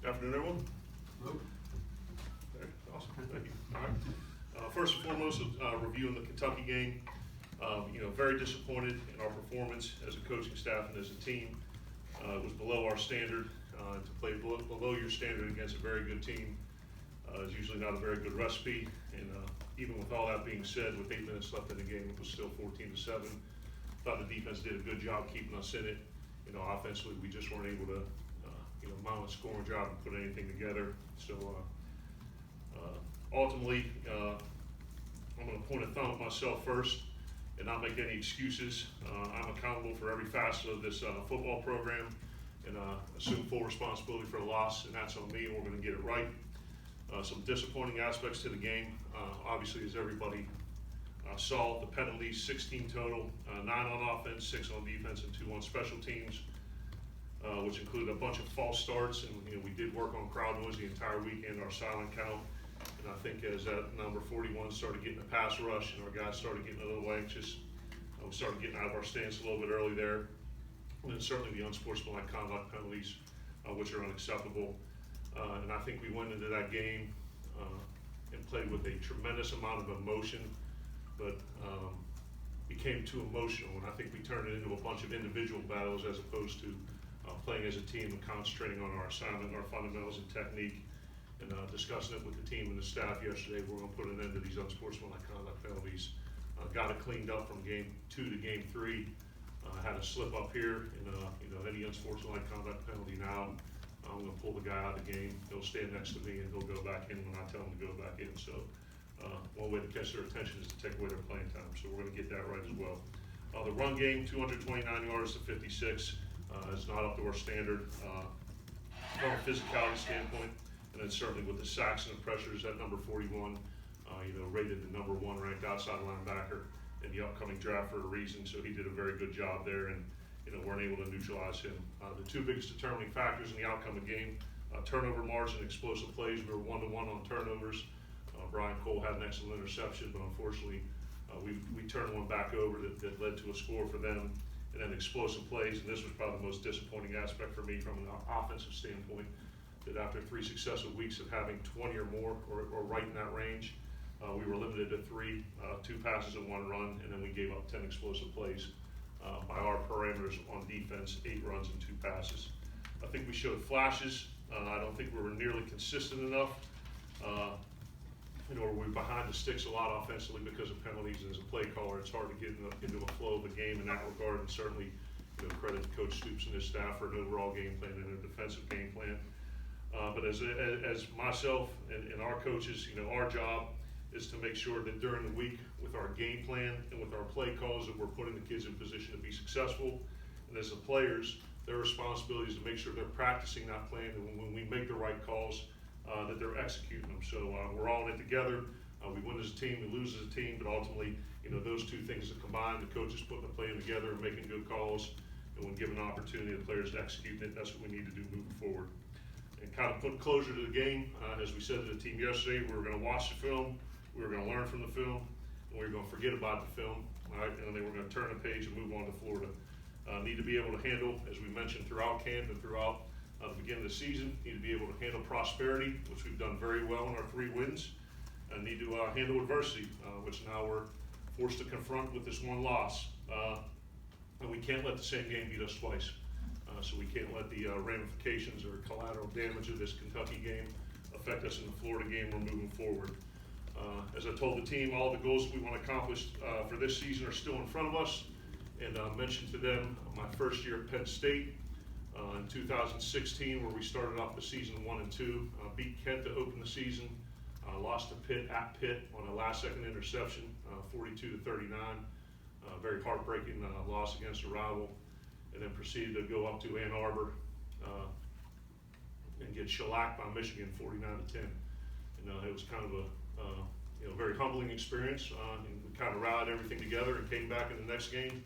Afternoon, everyone. Hello. Okay, awesome, thank you. All right. First and foremost, reviewing the Kentucky game. Very disappointed in our performance as a coaching staff and as a team. It was below our standard. To play below your standard against a very good team is usually not a very good recipe. And even with all that being said, with 8 minutes left in the game, it was still 14-7. Thought the defense did a good job keeping us in it. Offensively, we just weren't able to mount a scoring job and put anything together. So ultimately, I'm going to point a thumb at myself first and not make any excuses. I'm accountable for every facet of this football program and assume full responsibility for the loss, and that's on me, and we're going to get it right. Some disappointing aspects to the game, obviously, as everybody saw, the penalties, 16 total, 9 on offense, 6 on defense, and 2 on special teams. Which included a bunch of false starts, and we did work on crowd noise the entire weekend, our silent count, and I think as that number 41 started getting a pass rush and our guys started getting a little anxious, we started getting out of our stance a little bit early there, and then certainly the unsportsmanlike conduct penalties, which are unacceptable, and I think we went into that game and played with a tremendous amount of emotion, but became too emotional, and I think we turned it into a bunch of individual battles as opposed to playing as a team and concentrating on our assignment, our fundamentals and technique, and discussing it with the team and the staff yesterday. We're going to put an end to these unsportsmanlike conduct penalties. Got it cleaned up from game 2 to game 3. Had a slip up here, and any unsportsmanlike conduct penalty now, I'm going to pull the guy out of the game. He'll stand next to me and he'll go back in when I tell him to go back in. So one way to catch their attention is to take away their playing time. So we're going to get that right as well. The run game, 229 yards to 56. It's not up to our standard from a physicality standpoint, and then certainly with the sacks and the pressures at number 41, rated the number 1 ranked outside linebacker in the upcoming draft for a reason. So he did a very good job there, and weren't able to neutralize him. The 2 biggest determining factors in the outcome of the game: turnover margin, explosive plays. We were 1-1 on turnovers. Brian Cole had an excellent interception, but unfortunately, we turned one back over that led to a score for them. And then explosive plays, and this was probably the most disappointing aspect for me from an offensive standpoint, that after 3 successive weeks of having 20 or more, or right in that range, we were limited to 3, 2 passes and 1 run, and then we gave up 10 explosive plays by our parameters on defense, 8 runs and 2 passes. I think we showed flashes. I don't think we were nearly consistent enough. We're behind the sticks a lot offensively because of penalties, and as a play caller, it's hard to get into a flow of the game in that regard, and certainly credit to Coach Stoops and his staff for an overall game plan and a defensive game plan. But as myself and our coaches, our job is to make sure that during the week with our game plan and with our play calls that we're putting the kids in position to be successful. And as the players, their responsibility is to make sure they're practicing that plan, and when we make the right calls, that they're executing them. So we're all in it together. We win as a team, we lose as a team, but ultimately, those 2 things that combine, the coaches putting the plan together and making good calls, and when given an opportunity, the players to execute it, that's what we need to do moving forward. And kind of put closure to the game, as we said to the team yesterday, we were going to watch the film, we were going to learn from the film, and we were going to forget about the film, all right? And then we're going to turn the page and move on to Florida. Need to be able to handle, as we mentioned throughout camp and throughout the beginning of the season, need to be able to handle prosperity, which we've done very well in our 3 wins, and need to handle adversity, which now we're forced to confront with this 1 loss. And we can't let the same game beat us twice. So we can't let the ramifications or collateral damage of this Kentucky game affect us in the Florida game. We're moving forward. As I told the team, all the goals that we want to accomplish for this season are still in front of us, and I mentioned to them my first year at Penn State, in 2016, where we started off the season 1-2, beat Kent to open the season, lost to Pitt at Pitt on a last-second interception, 42-39, very heartbreaking loss against a rival, and then proceeded to go up to Ann Arbor and get shellacked by Michigan, 49-10. It was kind of a very humbling experience, and we kind of rallied everything together and came back in the next game,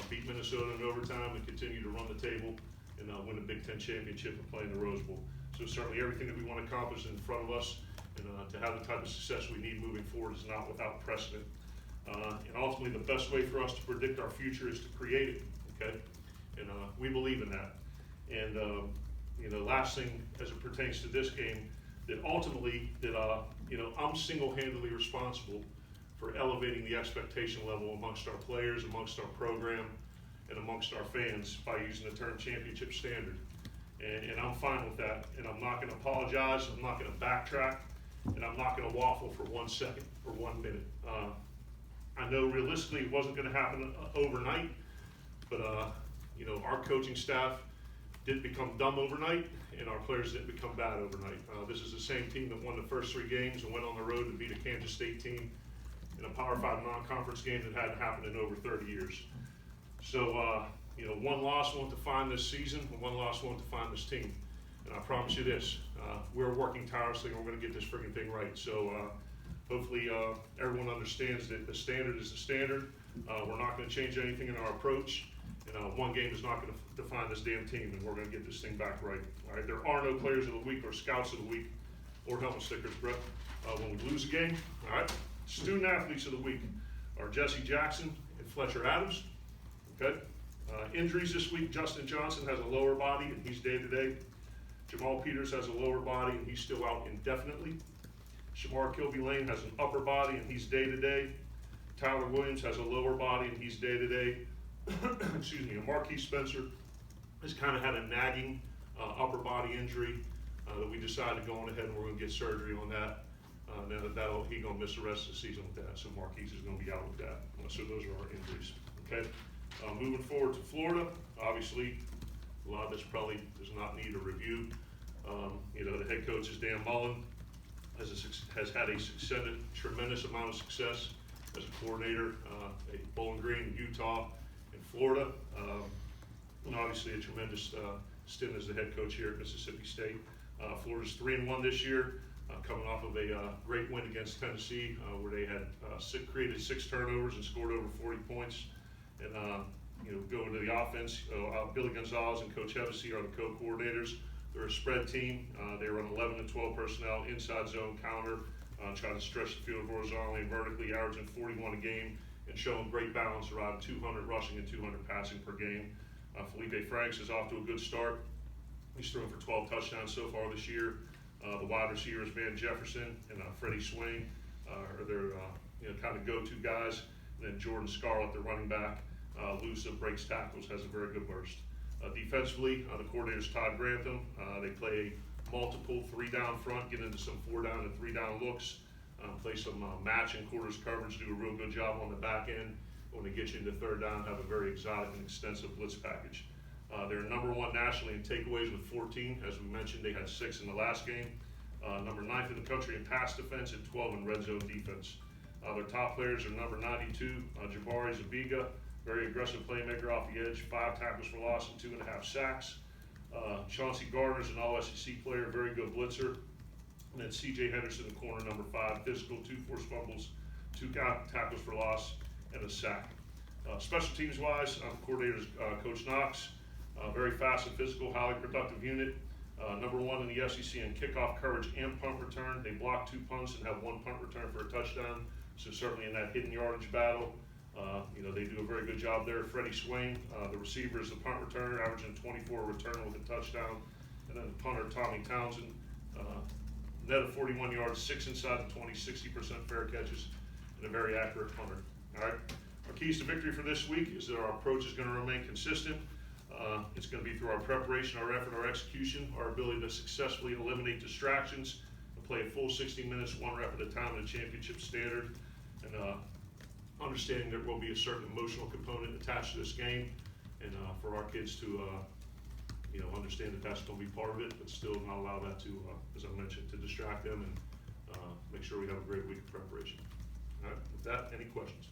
beat Minnesota in overtime, and continued to run the table and win a Big Ten championship and play in the Rose Bowl. So certainly everything that we want to accomplish is in front of us, and to have the type of success we need moving forward is not without precedent. And ultimately, the best way for us to predict our future is to create it, okay? And we believe in that. And last thing as it pertains to this game, that ultimately that I'm single-handedly responsible for elevating the expectation level amongst our players, amongst our program, and amongst our fans by using the term championship standard. And I'm fine with that, and I'm not gonna apologize, I'm not gonna backtrack, and I'm not gonna waffle for 1 second or 1 minute. I know realistically it wasn't gonna happen overnight, but our coaching staff didn't become dumb overnight, and our players didn't become bad overnight. This is the same team that won the first 3 games and went on the road to beat a Kansas State team in a Power 5 non-conference game that hadn't happened in over 30 years. So, one loss won't define this season, and one loss won't define this team. And I promise you this, we're working tirelessly and we're gonna get this friggin' thing right. So, hopefully, everyone understands that the standard is the standard. We're not gonna change anything in our approach. One game is not gonna define this damn team, and we're gonna get this thing back right. All right, there are no players of the week or scouts of the week or helmet stickers, Brett, when we lose a game. All right, student athletes of the week are Jesse Jackson and Fletcher Adams. Okay, injuries this week, Justin Johnson has a lower body and he's day-to-day. Jamal Peters has a lower body and he's still out indefinitely. Shamar Kilby-Lane has an upper body and he's day-to-day. Tyler Williams has a lower body and he's day-to-day. Excuse me, and Marquise Spencer has kind of had a nagging upper body injury that we decided to go on ahead and we're going to get surgery on that. Now he's going to miss the rest of the season with that, so Marquise is going to be out with that. So those are our injuries. Okay, moving forward to Florida, obviously a lot of this probably does not need a review. The head coach is Dan Mullen, has had a tremendous amount of success as a coordinator at Bowling Green, Utah, and Florida. And obviously a tremendous stint as the head coach here at Mississippi State. Florida's 3-1 this year, coming off of a great win against Tennessee, where they had created 6 turnovers and scored over 40 points. And going to the offense, Billy Gonzalez and Coach Hevesy are the co-coordinators. They're a spread team. They run 11 to 12 personnel, inside zone counter, trying to stretch the field horizontally and vertically, averaging 41 a game, and showing great balance around 200 rushing and 200 passing per game. Felipe Franks is off to a good start. He's thrown for 12 touchdowns so far this year. The wide receivers, Van Jefferson and Freddie Swain, are their kind of go-to guys. And then Jordan Scarlett, the running back, loose breaks tackles, has a very good burst. Defensively, the coordinator's Todd Grantham. They play multiple 3-down front, get into some 4-down and 3-down looks, play some match and quarters coverage, do a real good job on the back end. When they get you into 3rd down, have a very exotic and extensive blitz package. They're number 1 nationally in takeaways with 14. As we mentioned, they had 6 in the last game. Number 9th in the country in pass defense and 12 in red zone defense. Their top players are number 92, Jabari Zabiga, very aggressive playmaker off the edge, 5 tackles for loss and 2.5 sacks. Chauncey Gardner's an all-SEC player, very good blitzer. And then C.J. Henderson in corner number 5, physical, 2 forced fumbles, 2 tackles for loss, and a sack. Special teams wise, coordinator's Coach Knox, very fast and physical, highly productive unit. Number 1 in the SEC in kickoff coverage and punt return. They block 2 punts and have 1 punt return for a touchdown. So certainly in that hidden yardage battle, they do a very good job there. Freddie Swain, the receiver, is the punt returner, averaging 24 return with a touchdown. And then the punter, Tommy Townsend, net of 41 yards, 6 inside the 20, 60% fair catches, and a very accurate punter. All right. Our keys to victory for this week is that our approach is going to remain consistent. It's going to be through our preparation, our effort, our execution, our ability to successfully eliminate distractions, and play a full 60 minutes, 1 rep at a time at a championship standard, and understanding there will be a certain emotional component attached to this game, and for our kids to understand that that's going to be part of it, but still not allow that to, as I mentioned, to distract them, and make sure we have a great week of preparation. All right, with that, any questions?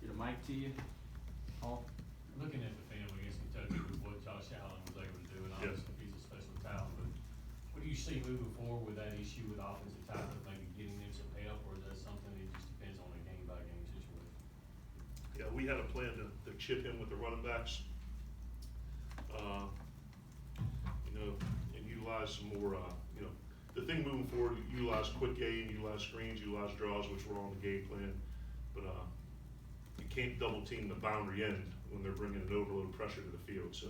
Get a mic to you, Paul. Looking at the film against Kentucky with what Josh Allen was able to do, and obviously he's a special talent, but what do you see moving forward with that issue with offensive tackle, maybe getting them some help, or is that something that just depends on a game-by-game situation? Yeah, we had a plan to chip in with the running backs, and utilize some more, the thing moving forward, utilize quick game, utilize screens, utilize draws, which were on the game plan, but you can't double team the boundary end when they're bringing an overload pressure to the field. So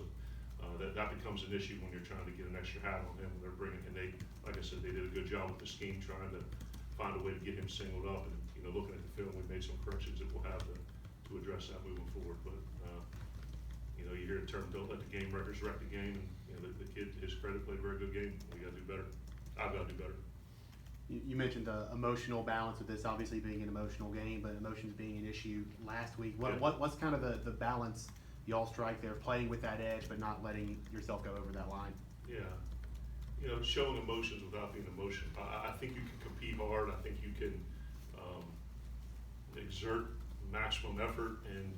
that becomes an issue when you're trying to get an extra hat on him when they're bringing, and they, like I said, they did a good job with the scheme trying to find a way to get him singled up, and, you know, looking at the film, we made some corrections that we'll have to address that moving forward, but, you know, you hear the term, don't let the game records wreck the game, and, you know, the kid, to his credit, played a very good game, we gotta do better, I've gotta do better. You mentioned the emotional balance of this, obviously being an emotional game, but emotions being an issue last week. Yeah. What's kind of the balance y'all strike there, playing with that edge, but not letting yourself go over that line? Yeah, you know, showing emotions without being emotional. I think you can compete hard. I think you can exert maximum effort and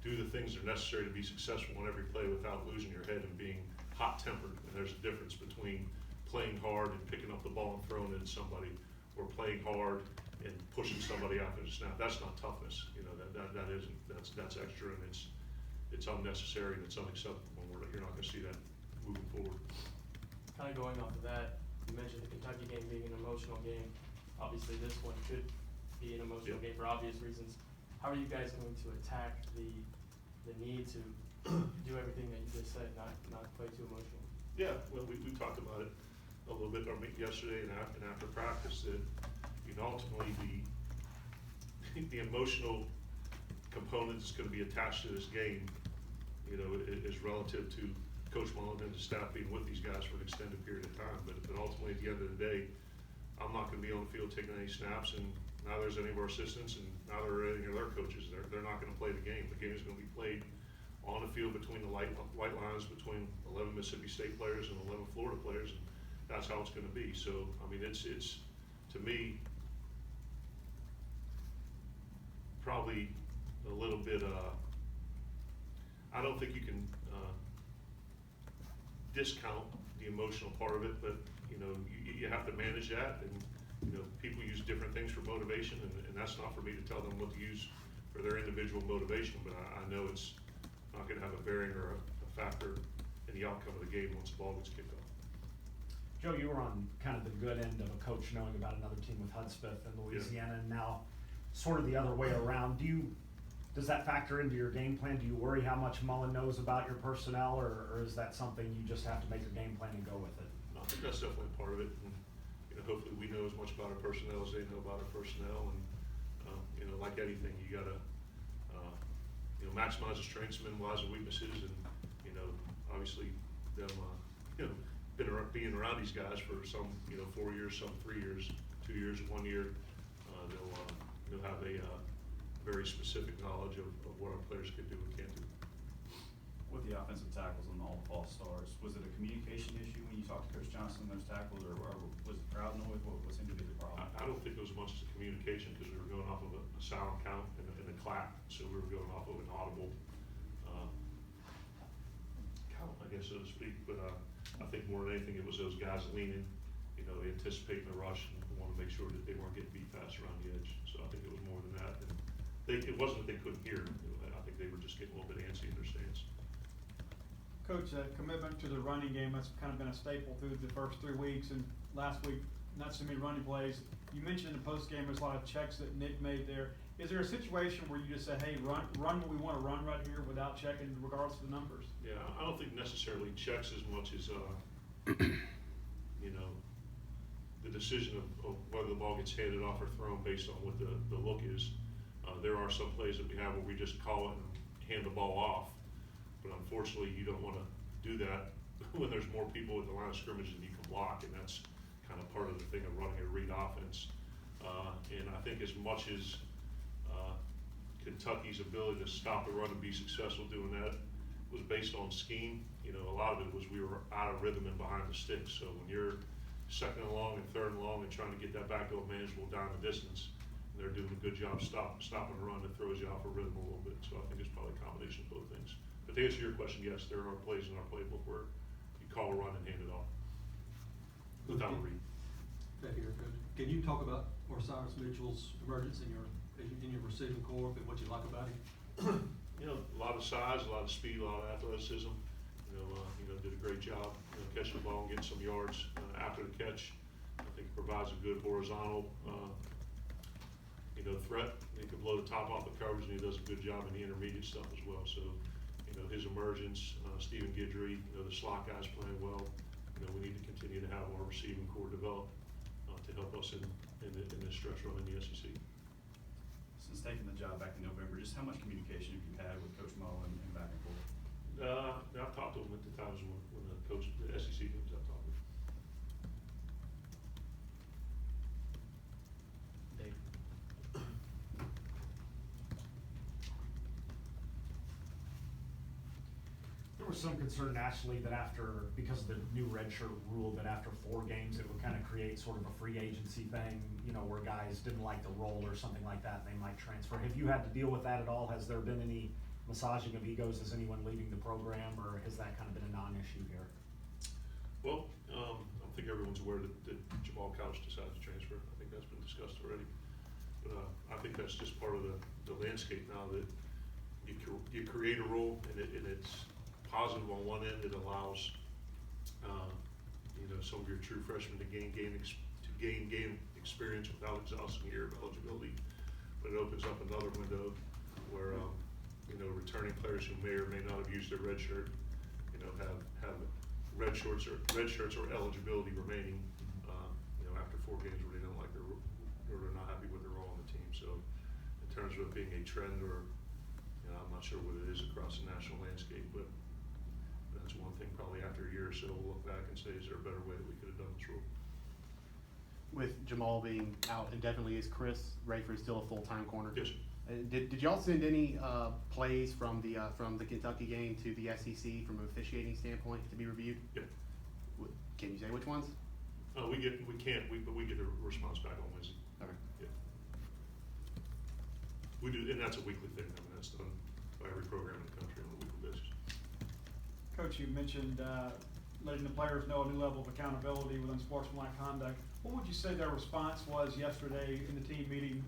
do the things that are necessary to be successful on every play without losing your head and being hot-tempered. And there's a difference between playing hard and picking up the ball and throwing it at somebody, or playing hard and pushing somebody out there to snap. That's not toughness. You know, that isn't. That's extra, and it's unnecessary and it's unacceptable. You're not going to see that moving forward. Kind of going off of that, you mentioned the Kentucky game being an emotional game. Obviously, this one could be an emotional game for obvious reasons. How are you guys going to attack the need to do everything that you just said, not play too emotional? Yeah, well, we talked about it a little bit yesterday and after practice, that, you know, ultimately the emotional component that's going to be attached to this game, you know, is relative to Coach Mullen and the staff being with these guys for an extended period of time. But ultimately, at the end of the day, I'm not going to be on the field taking any snaps, and now there's any of our assistants, and now there are any of their coaches. They're not going to play the game. The game is going to be played on the field between the white lines between 11 Mississippi State players and 11 Florida players, and that's how it's going to be. So, I mean, it's to me probably a little bit. I don't think you can discount the emotional part of it, but you know, you have to manage that, and you know, people use different things for motivation, and that's not for me to tell them what to use for their individual motivation. But I know it's not going to have a bearing or a factor in the outcome of the game once the ball gets kicked off. Joe, you were on kind of the good end of a coach knowing about another team with Hudspeth in Louisiana, and now sort of the other way around. Does that factor into your game plan? Do you worry how much Mullen knows about your personnel, or is that something you just have to make your game plan and go with it? I think that's definitely part of it. And, you know, hopefully we know as much about our personnel as they know about our personnel. And you know, like anything, you gotta you know, maximize the strengths, minimize the weaknesses, and you know, obviously them you know, being around these guys for some 4 years, some 3 years, 2 years, 1 year, they'll have a very specific knowledge of what our players can do and can't do. With the offensive tackles and all the false starts, was it a communication issue when you talked to Coach Johnson and those tackles, or was it crowd noise? What seemed to be the problem? I don't think it was much as a communication, because we were going off of a sound count and a clap, so we were going off of an audible count, I guess, so to speak. But I think more than anything, it was those guys leaning, you know, anticipating the rush and wanting to make sure that they weren't getting beat fast around the edge. So I think it was more than that. And it wasn't that they couldn't hear. I think they were just getting a little bit antsy in their stance. Coach, commitment to the running game, that's kind of been a staple through the first 3 weeks, and last week, not so many running plays. You mentioned in the post-game there's a lot of checks that Nick made there. Is there a situation where you just say, hey, run what we want to run right here without checking regardless of the numbers? Yeah, I don't think necessarily checks as much as, you know, the decision of whether the ball gets handed off or thrown based on what the look is. There are some plays that we have where we just call it and hand the ball off. But unfortunately, you don't want to do that when there's more people at the line of scrimmage than you can block, and that's kind of part of the thing of running a read offense. And I think as much as Kentucky's ability to stop the run and be successful doing that was based on scheme, you know, a lot of it was we were out of rhythm and behind the sticks. So when you're second and long and third and long and trying to get that back to a manageable down the distance, they're doing a good job stopping the run that throws you off a rhythm a little bit. So I think it's probably a combination of both things. But to answer your question, yes, there are plays in our playbook where you call a run and hand it off without a read. Back here, Coach. Can you talk about Osiris Mitchell's emergence in your receiving corps and what you like about him? You know, a lot of size, a lot of speed, a lot of athleticism. You know, did a great job, catching the ball and getting some yards after the catch. I think it provides a good horizontal, threat. He can blow the top off the coverage, and he does a good job in the intermediate stuff as well. So, his emergence, Stephen Guidry, the slot guys playing well. We need to continue to have our receiving core develop to help us in this stretch run in the SEC. Since taking the job back in November, just how much communication have you had with Coach Mo and back and forth? I've talked to him at the times when the SEC games I've talked to him. Dave? There was some concern nationally that because of the new redshirt rule, that after 4 games, it would kind of create sort of a free agency thing, where guys didn't like the role or something like that, and they might transfer. Have you had to deal with that at all? Has there been any massaging of egos? Is anyone leaving the program, or has that kind of been a non-issue here? Well, I think everyone's aware that Jamal Couch decided to transfer. I think that's been discussed already. But I think that's just part of the landscape now, that you create a role, and it's positive on one end. It allows some of your true freshmen to gain game experience without exhausting a year of eligibility. But it opens up another window where returning players who may or may not have used their red shirt, have red shirts or eligibility remaining after 4 games where they don't like or they're not happy with their role on the team. So in terms of it being a trend, or I'm not sure what it is across the national landscape, but that's one thing probably after a year or so we'll look back and say, is there a better way that we could have done this rule? With Jamal being out indefinitely, is Chris Rayford still a full-time corner? Yes. Did y'all send any plays from the Kentucky game to the SEC from an officiating standpoint to be reviewed? Yeah. Can you say which ones? But we get a response back on Wednesday. Okay. Yeah. We do, and that's a weekly thing. That's done by every program in the country on a weekly basis. Coach, you mentioned letting the players know a new level of accountability with unsportsmanlike conduct. What would you say their response was yesterday in the team meeting,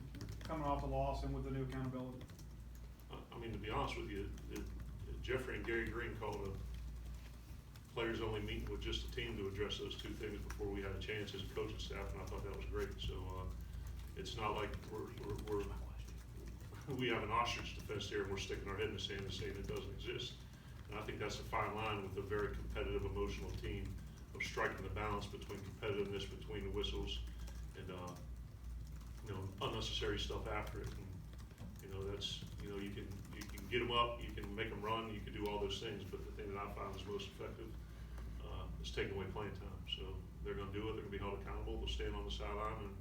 coming off the loss and with the new accountability? To be honest with you, Jeffrey and Gary Green called a players only meeting with just the team to address those 2 things before we had a chance as a coaching staff, and I thought that was great. So it's not like we have an ostrich defense here and we're sticking our head in the sand and saying it doesn't exist. And I think that's a fine line with a very competitive, emotional team, of striking the balance between competitiveness, between the whistles, and unnecessary stuff after it. And that's you can get them up, you can make them run, you can do all those things, but the thing that I found is most effective is taking away playing time. So they're going to do it. They're going to be held accountable. They'll stand on the sideline, and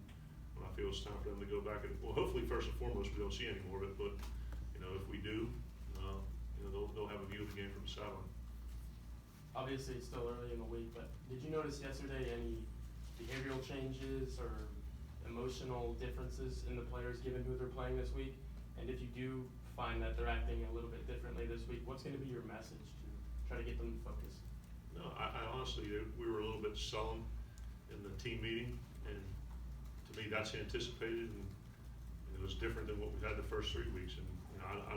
when I feel it's time for them to go back, and hopefully first and foremost we don't see any more of it. But if we do, they'll have a view of the game from the sideline. Obviously, it's still early in the week, but did you notice yesterday any behavioral changes or emotional differences in the players given who they're playing this week? And if you do find that they're acting a little bit differently this week, what's going to be your message to try to get them focused? No, I honestly, we were a little bit sullen in the team meeting, and to me that's anticipated, and it was different than what we had the first 3 weeks. And I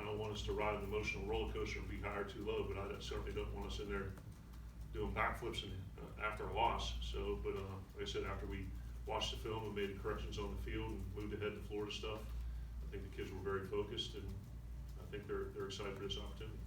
don't want us to ride an emotional roller coaster and be high or too low, but I certainly don't want us in there doing backflips after a loss. So, but like I said, after we watched the film and made the corrections on the field and moved ahead to Florida stuff, I think the kids were very focused, and I think they're excited for this opportunity.